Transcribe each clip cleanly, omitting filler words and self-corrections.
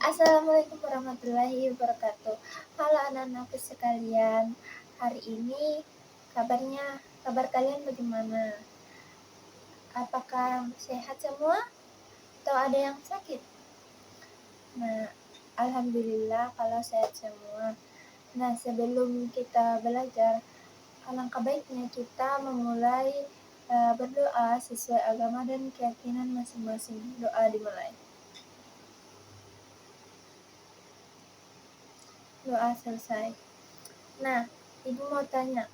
Assalamualaikum warahmatullahi wabarakatuh. Halo anak-anakku sekalian. Hari ini kabar kalian bagaimana? Apakah sehat semua atau ada yang sakit? Nah, alhamdulillah kalau sehat semua. Nah, sebelum kita belajar, alangkah baiknya kita memulai berdoa sesuai agama dan keyakinan masing-masing. Doa dimulai. Doa selesai. Nah, Ibu mau tanya,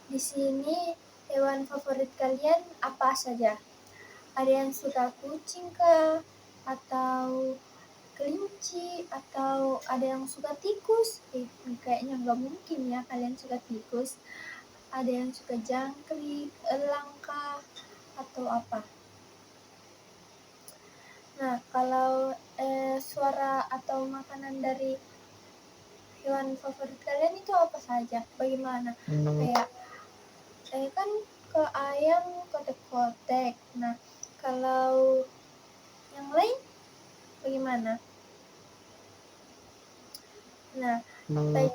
di sini hewan favorit kalian apa saja? Ada yang suka kucing kah? Atau kelinci? Atau ada yang suka tikus? Kayaknya nggak mungkin ya kalian suka tikus. Ada yang suka jangkrik, elang kah? Atau apa? Nah, kalau suara atau makanan dari hewan favorit kalian itu apa saja? Bagaimana? Kayak kan ke ayam kotek-kotek. Nah, kalau yang lain bagaimana? Nah, baik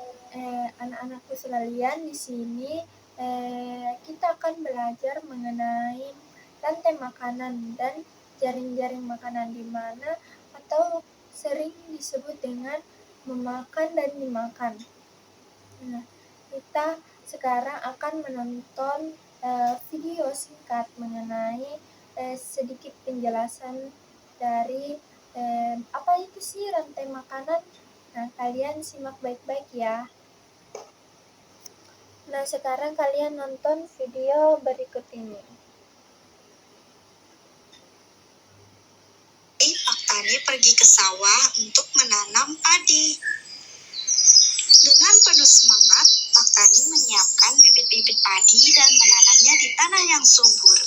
anak-anakku sekalian, di sini kita akan belajar mengenai rantai makanan dan jaring-jaring makanan di mana atau sering disebut dengan memakan dan dimakan. Nah, kita sekarang akan menonton video singkat mengenai sedikit penjelasan dari apa itu sih rantai makanan. Nah, kalian simak baik-baik ya. Nah, sekarang kalian nonton video berikut ini. Pak Tani pergi ke sawah untuk menanam padi. Dengan penuh semangat, Pak Tani menyiapkan bibit-bibit padi dan menanamnya di tanah yang subur.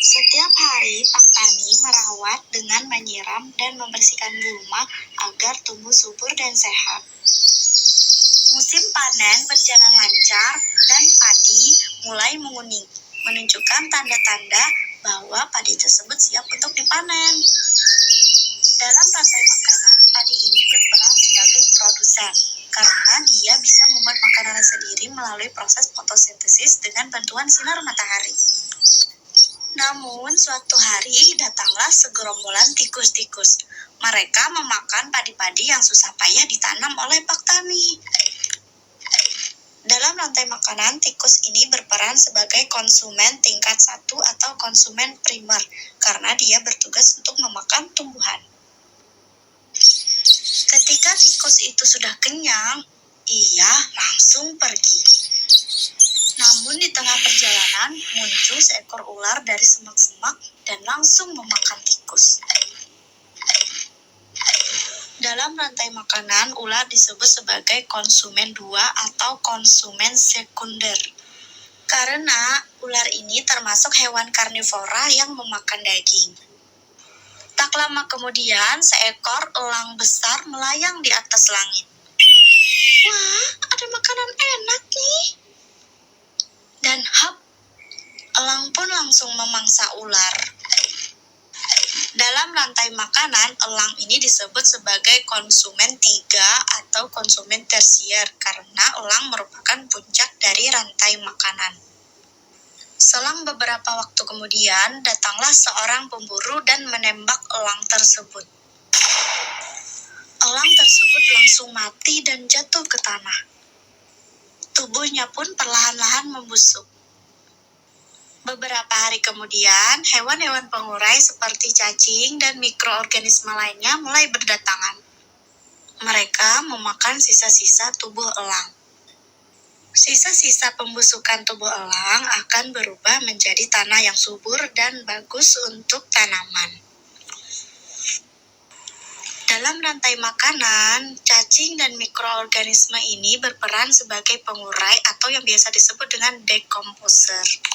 Setiap hari, Pak Tani merawat dengan menyiram dan membersihkan gulma agar tumbuh subur dan sehat. Musim panen berjalan lancar dan padi mulai menguning, menunjukkan tanda-tanda bahwa padi tersebut siap untuk dipanen. Dalam rantai makanan, padi ini berperan sebagai produsen, karena dia bisa membuat makanan sendiri melalui proses fotosintesis dengan bantuan sinar matahari. Namun, suatu hari datanglah segerombolan tikus-tikus. Mereka memakan padi-padi yang susah payah ditanam oleh Pak Tani. Dalam rantai makanan, tikus ini berperan sebagai konsumen tingkat 1 atau konsumen primer, karena dia bertugas untuk memakan tumbuhan. Ketika tikus itu sudah kenyang, ia langsung pergi. Namun di tengah perjalanan, muncul seekor ular dari semak-semak dan langsung memakan tikus. Dalam rantai makanan, ular disebut sebagai konsumen 2 atau konsumen sekunder. Karena ular ini termasuk hewan karnivora yang memakan daging. Tak lama kemudian, seekor elang besar melayang di atas langit. Wah, ada makanan enak nih. Dan hap, elang pun langsung memangsa ular. Dalam rantai makanan, elang ini disebut sebagai konsumen 3 atau konsumen tersier karena elang merupakan puncak dari rantai makanan. Selang beberapa waktu kemudian, datanglah seorang pemburu dan menembak elang tersebut. Elang tersebut langsung mati dan jatuh ke tanah. Tubuhnya pun perlahan-lahan membusuk. Beberapa hari kemudian, hewan-hewan pengurai seperti cacing dan mikroorganisme lainnya mulai berdatangan. Mereka memakan sisa-sisa tubuh elang. Sisa-sisa pembusukan tubuh elang akan berubah menjadi tanah yang subur dan bagus untuk tanaman. Dalam rantai makanan, cacing dan mikroorganisme ini berperan sebagai pengurai atau yang biasa disebut dengan decomposer.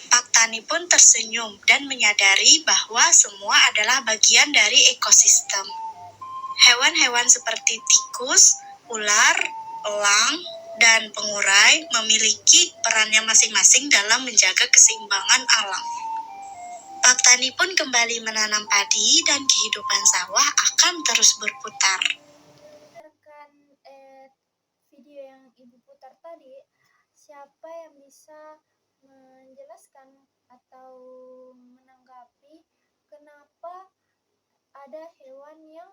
Pak Tani pun tersenyum dan menyadari bahwa semua adalah bagian dari ekosistem. Hewan-hewan seperti tikus, ular, elang, dan pengurai memiliki perannya masing-masing dalam menjaga keseimbangan alam. Pak Tani pun kembali menanam padi dan kehidupan sawah akan terus berputar. Rekan video yang Ibu putar tadi, siapa yang bisa menjelaskan atau menanggapi kenapa ada hewan yang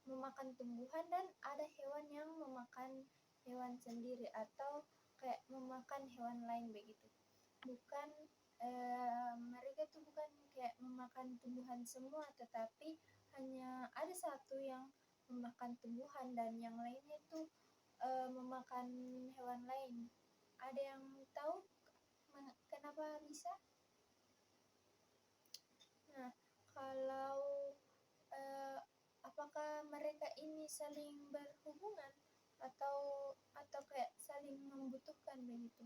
memakan tumbuhan dan ada hewan yang memakan hewan sendiri atau kayak memakan hewan lain begitu. Bukan mereka tuh bukan kayak memakan tumbuhan semua, tetapi hanya ada satu yang memakan tumbuhan dan yang lainnya itu memakan hewan lain. Ada yang tahu kenapa bisa? Nah, kalau apakah mereka ini saling berhubungan atau kayak saling membutuhkan begitu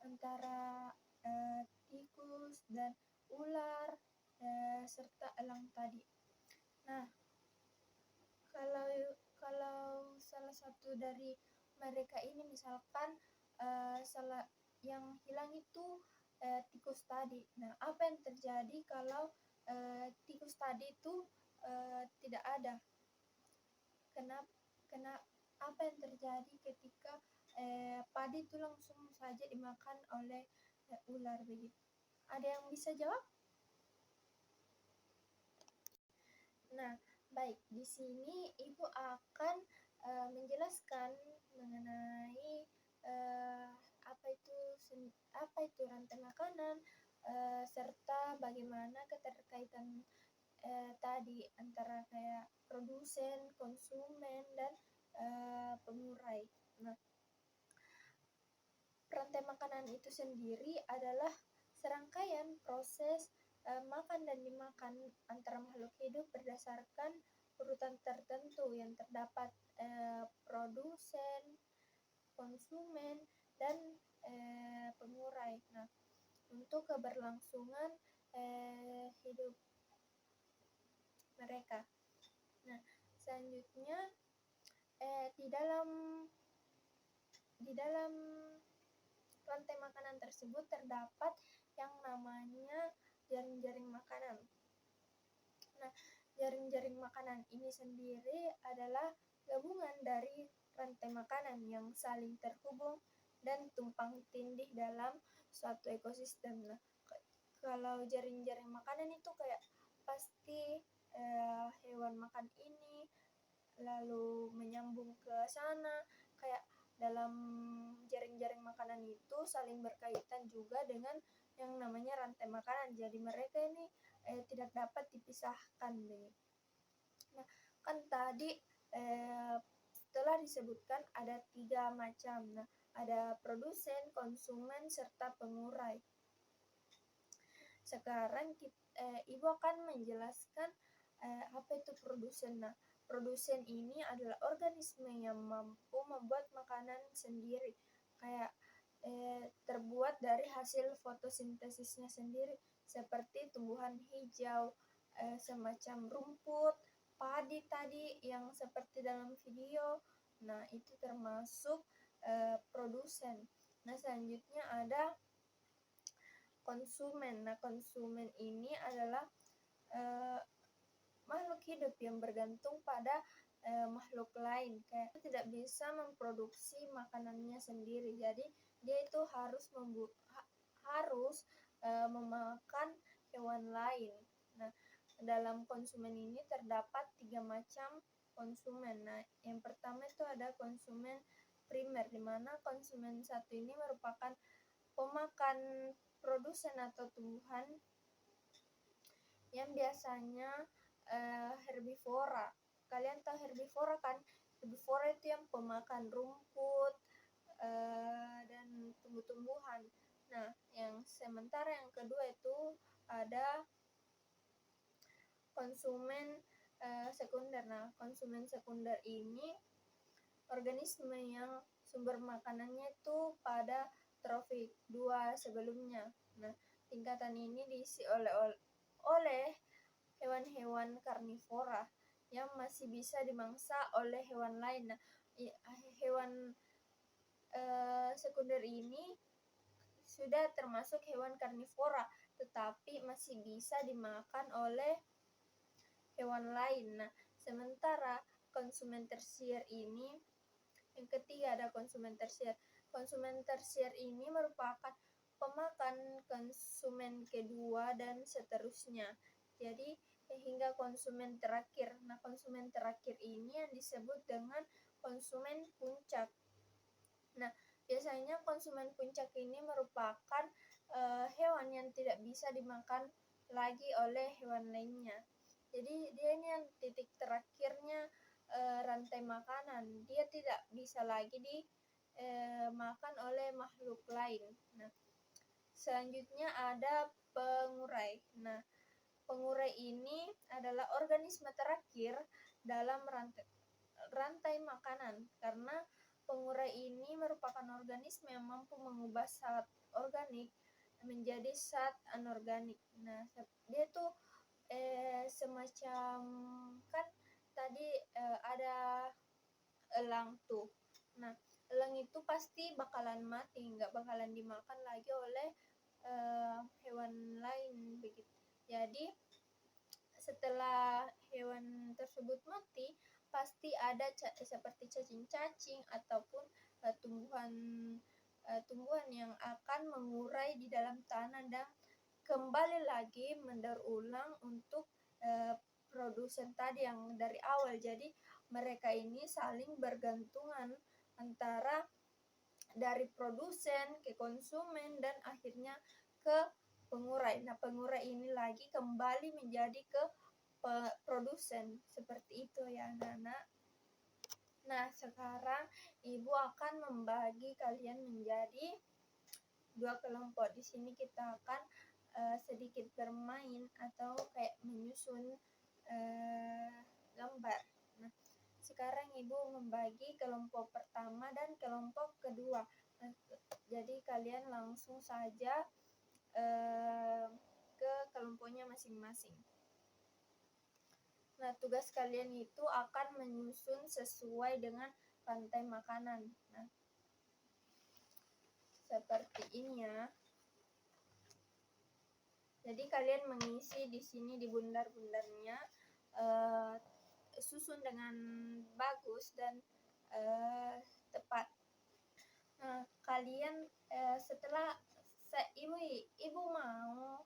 antara tikus dan ular serta elang tadi. Nah, kalau kalau salah satu dari mereka ini misalkan salah yang hilang itu tikus tadi. Nah, apa yang terjadi kalau tikus tadi itu tidak ada? Kenapa apa yang terjadi ketika padi itu langsung saja dimakan oleh ular begitu? Ada yang bisa jawab? Nah, baik, di sini Ibu akan menjelaskan mengenai apa itu rantai makanan serta bagaimana keterkaitan tadi antara kayak produsen, konsumen dan pengurai. Nah, rantai makanan itu sendiri adalah serangkaian proses makan dan dimakan antara makhluk hidup berdasarkan urutan tertentu yang terdapat produsen, konsumen, dan pengurai. Nah, untuk keberlangsungan hidup mereka. Nah, selanjutnya di dalam rantai makanan tersebut terdapat yang namanya jaring-jaring makanan. Nah, jaring-jaring makanan ini sendiri adalah gabungan dari rantai makanan yang saling terhubung dan tumpang tindih dalam suatu ekosistem. Nah, kalau jaring-jaring makanan itu kayak pasti hewan makan ini lalu menyambung ke sana, kayak dalam jaring-jaring makanan itu saling berkaitan juga dengan yang namanya rantai makanan. Jadi mereka ini tidak dapat dipisahkan begitu. Nah, kan tadi setelah disebutkan ada 3 macam. Nah, ada produsen, konsumen, serta pengurai. Sekarang Ibu akan menjelaskan apa itu produsen. Nah, produsen ini adalah organisme yang mampu membuat makanan sendiri, kayak terbuat dari hasil fotosintesisnya sendiri, seperti tumbuhan hijau, semacam rumput, padi tadi yang seperti dalam video. Nah, itu termasuk produsen. Nah, selanjutnya ada konsumen. Nah, konsumen ini adalah makhluk hidup yang bergantung pada makhluk lain, kayak tidak bisa memproduksi makanannya sendiri. Jadi dia itu harus memakan hewan lain. Nah, dalam konsumen ini terdapat 3 macam konsumen. Nah, yang pertama itu ada konsumen primer, di mana konsumen satu ini merupakan pemakan produsen atau tumbuhan yang biasanya herbivora. Kalian tahu herbivora kan? Herbivora itu yang pemakan rumput dan tumbuh-tumbuhan. Nah, sementara yang kedua itu ada konsumen sekunder. Nah, konsumen sekunder ini organisme yang sumber makanannya itu pada trofik 2 sebelumnya. Nah, tingkatan ini diisi oleh hewan-hewan karnivora yang masih bisa dimangsa oleh hewan lain. Nah, hewan sekunder ini sudah termasuk hewan karnivora, tetapi masih bisa dimakan oleh hewan lain. Nah, sementara konsumen tersier ini, yang ketiga ada konsumen tersier. Konsumen tersier ini merupakan pemakan konsumen kedua dan seterusnya. Jadi hingga konsumen terakhir. Nah, konsumen terakhir ini yang disebut dengan konsumen puncak. Nah, biasanya konsumen puncak ini merupakan hewan yang tidak bisa dimakan lagi oleh hewan lainnya. Jadi dia ini yang titik terakhirnya rantai makanan. Dia tidak bisa lagi dimakan oleh makhluk lain. Nah, selanjutnya ada pengurai. Nah, pengurai ini adalah organisme terakhir dalam rantai makanan, karena pengurai ini merupakan organisme yang mampu mengubah zat organik menjadi zat anorganik. Nah, dia tuh semacam, kan tadi ada elang tuh. Nah, elang itu pasti bakalan mati, nggak bakalan dimakan lagi oleh hewan lain begitu. Jadi setelah hewan tersebut mati, pasti ada seperti cacing-cacing ataupun tumbuhan yang akan mengurai di dalam tanah dan kembali lagi mendaur ulang untuk produsen tadi yang dari awal. Jadi mereka ini saling bergantungan antara dari produsen ke konsumen dan akhirnya ke pengurai. Nah, pengurai ini lagi kembali menjadi ke produsen. Seperti itu ya, anak-anak. Nah, sekarang Ibu akan membagi kalian menjadi 2 kelompok. Di sini kita akan sedikit bermain atau kayak menyusun gambar. Nah, sekarang Ibu membagi kelompok pertama dan kelompok kedua. Jadi kalian langsung saja ke kelompoknya masing-masing. Nah, tugas kalian itu akan menyusun sesuai dengan rantai makanan. Nah, seperti ini ya. Jadi kalian mengisi di sini di bundar-bundarnya, susun dengan bagus dan tepat. Nah, kalian setelah ibu mau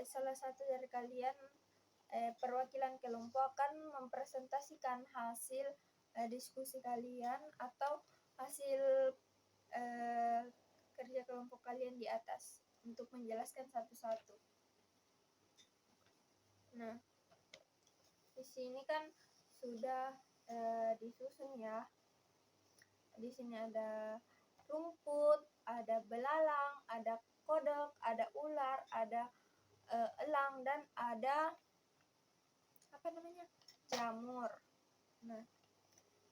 salah satu dari kalian perwakilan kelompok akan mempresentasikan hasil diskusi kalian atau hasil kerja kelompok kalian di atas untuk menjelaskan satu-satu. Nah, di sini kan sudah disusun ya. Di sini ada rumput, ada belalang, ada kodok, ada ular, ada elang, dan ada jamur. Nah,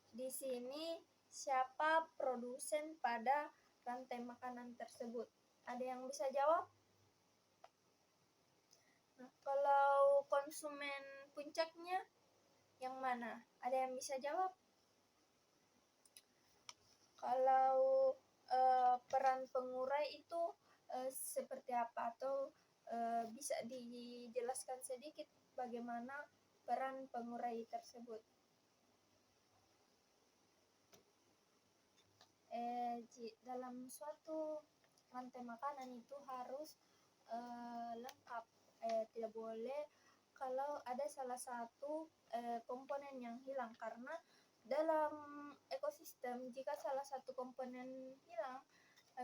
di sini siapa produsen pada rantai makanan tersebut? Ada yang bisa jawab? Nah, kalau konsumen puncaknya yang mana? Ada yang bisa jawab? Kalau peran pengurai itu seperti apa? Atau bisa dijelaskan sedikit bagaimana peran pengurai tersebut? Dalam suatu rantai makanan itu harus lengkap. Tidak boleh kalau ada salah satu komponen yang hilang, karena dalam ekosistem jika salah satu komponen hilang,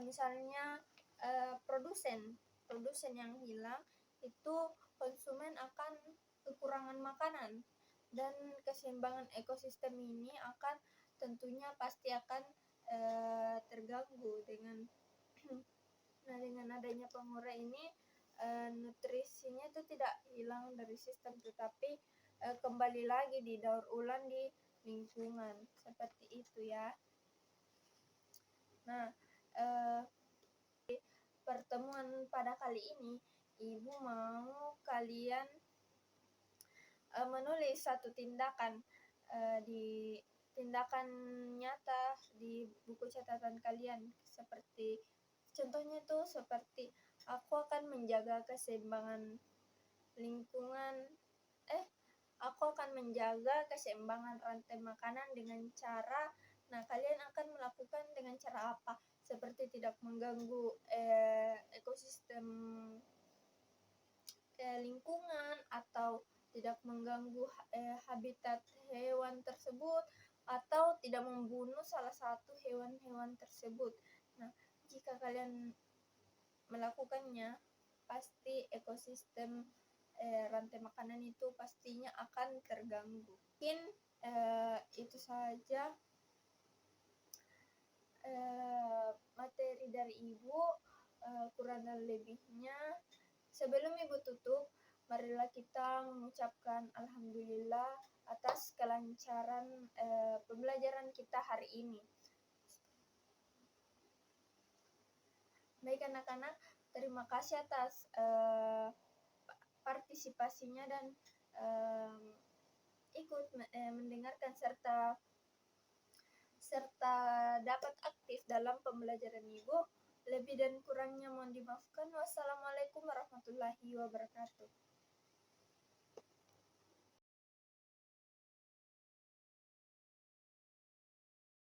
misalnya produsen yang hilang, itu konsumen akan kekurangan makanan dan keseimbangan ekosistem ini akan tentunya pasti akan terganggu dengan nah, dengan adanya pengurai ini nutrisinya itu tidak hilang dari sistem, tetapi kembali lagi didaur ulang di lingkungan. Seperti itu ya. Nah, pertemuan pada kali ini Ibu mau kalian menulis satu tindakan tindakan nyata di buku catatan kalian, seperti Contohnya tuh seperti aku akan menjaga keseimbangan lingkungan, aku akan menjaga keseimbangan rantai makanan dengan cara, nah kalian akan melakukan dengan cara apa? Seperti tidak mengganggu ekosistem lingkungan atau tidak mengganggu habitat hewan tersebut atau tidak membunuh salah satu hewan-hewan tersebut. Nah, jika kalian melakukannya, pasti ekosistem rantai makanan itu pastinya akan terganggu. Mungkin itu saja materi dari Ibu, kurang dan lebihnya. Sebelum Ibu tutup, marilah kita mengucapkan alhamdulillah atas kelancaran pembelajaran kita hari ini. Baik anak-anak, terima kasih atas partisipasinya dan ikut mendengarkan serta dapat aktif dalam pembelajaran Ibu. Lebih dan kurangnya mohon dimaafkan. Wassalamualaikum warahmatullahi wabarakatuh.